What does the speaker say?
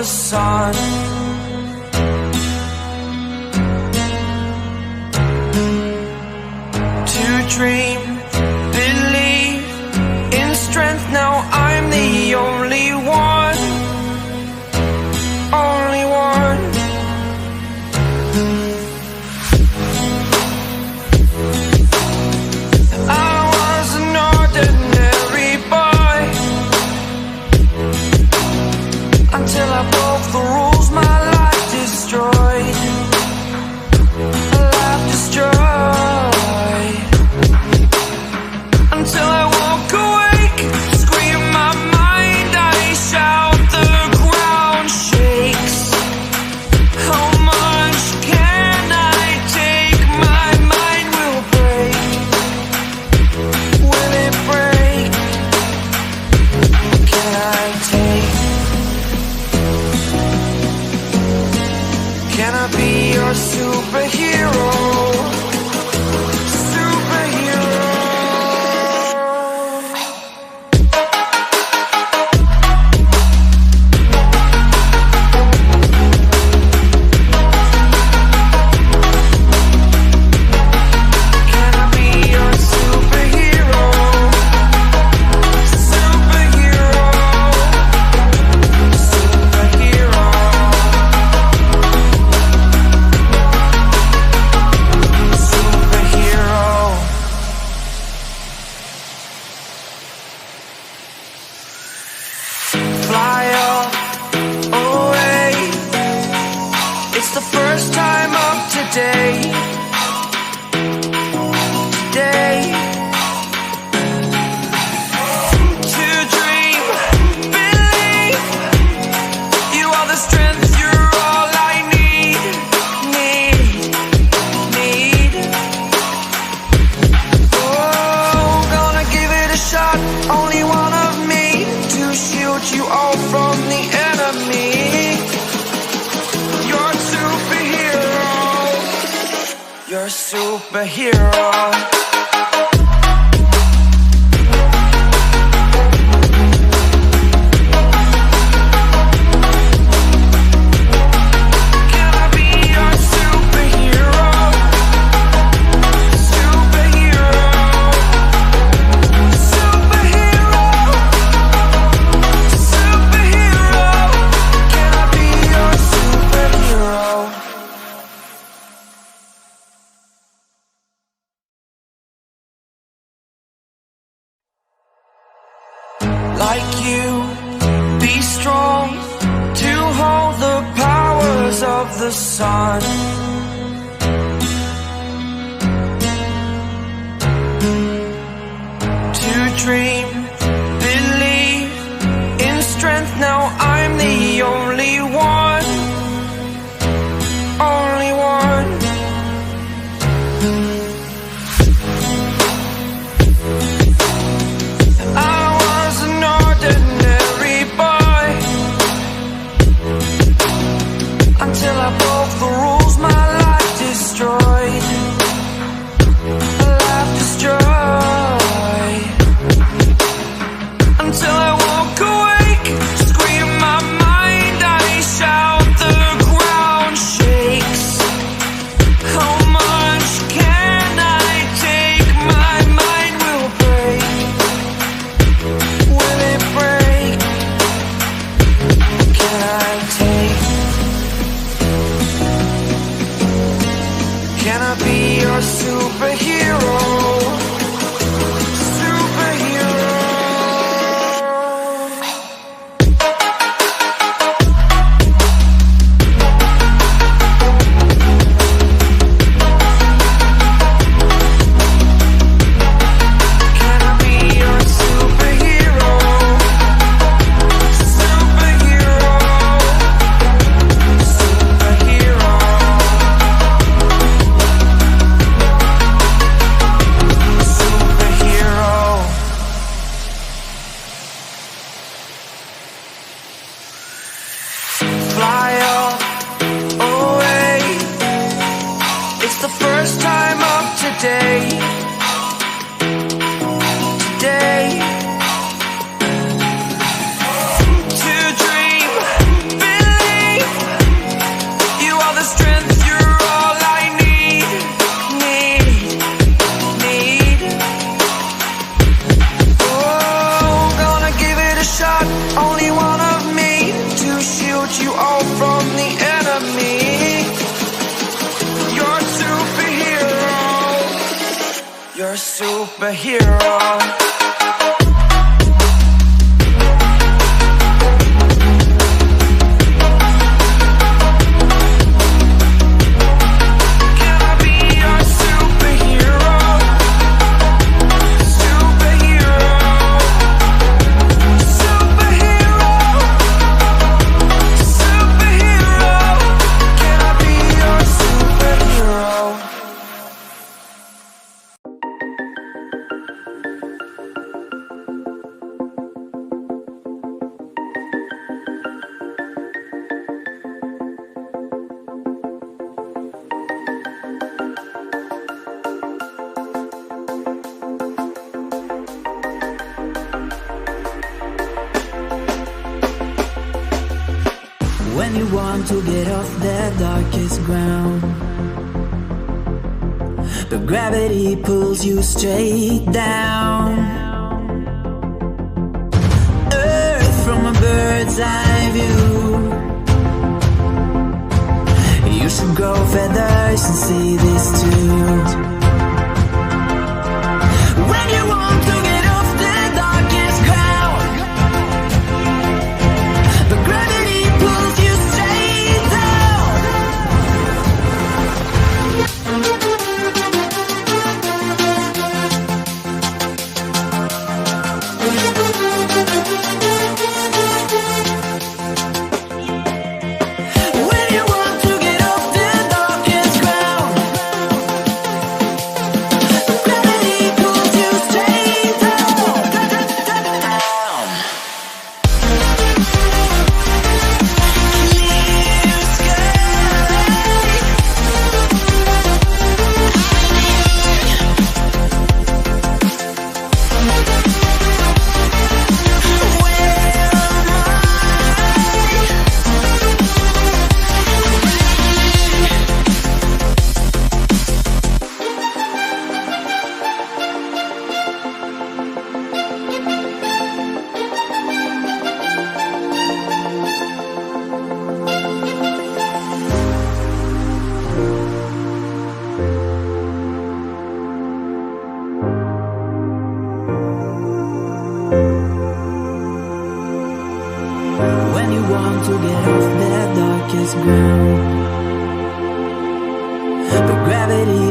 the sun. To dream, believe in strength. Now I'm the only one, only one. I was an ordinary boy until I broke the rules. My life destroyed, life destroyed. Until I woke awake, scream my mind, I shout, the ground shakes. How much can I take? My mind will break. Will it break? Can I take? Can I be your superhero? Fly up, away. It's the first time of today. Today. To dream, believe. You are the strength, you're all I need. Oh, gonna give it a shot. Only one of me to shield you all from the enemy. You're a superhero. You're a superhero. Can I be your superhero? Superhero. Superhero. Superhero. Can I be your superhero? Like you, be strong to hold the powers of the sun. To dream, believe in strength. Now I'm the only one, only one. I was an ordinary boy until I broke the rules. My life destroyed, life destroyed. Until I woke awake, scream my mind, I shout, the ground shakes. How much can I take? My mind will break. Will it break? Can I take? Can I be your superhero? Superhero. Can I be your superhero? Superhero. Superhero. Superhero. Fly up, away. It's the first time of today. Today. To dream, believe. superhero. When you want to get off the darkest ground, but gravity pulls you straight down. Earth from a bird's eye view. You should grow feathers and see this too. When you want to get off the darkest ground, but gravity pulls you straight down. When you want to get off the darkest ground, but gravity pulls you straight down. Clear When you want to get off the darkest ground, but gravity